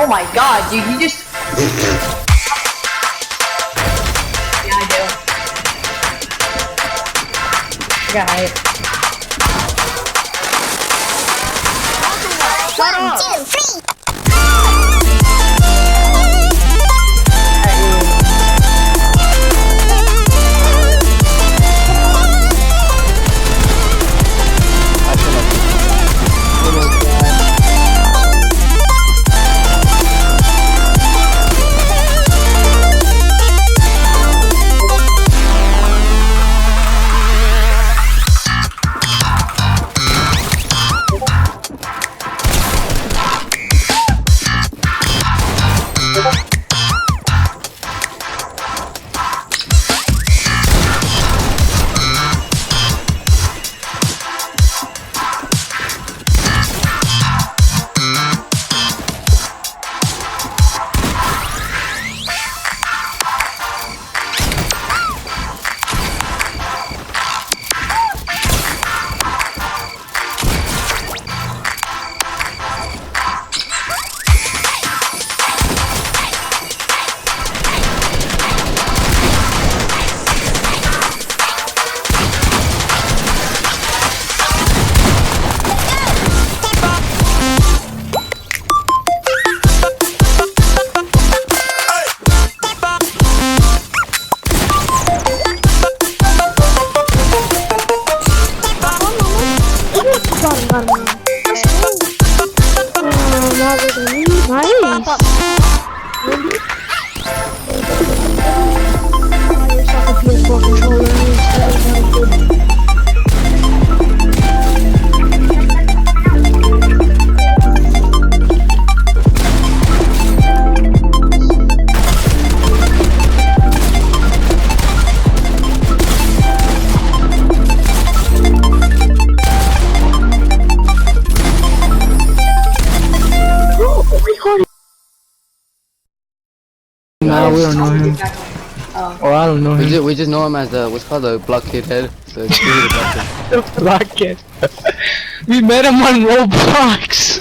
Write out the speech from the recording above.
Oh my god, dude, you just... Yeah, I do. I got hype. Shut up! 1, 2, 3! Nah, we don't know him. Or I don't know him. We just know him as the, what's called the blockhead head. So it's really the blockhead. Blockhead. We met him on Roblox.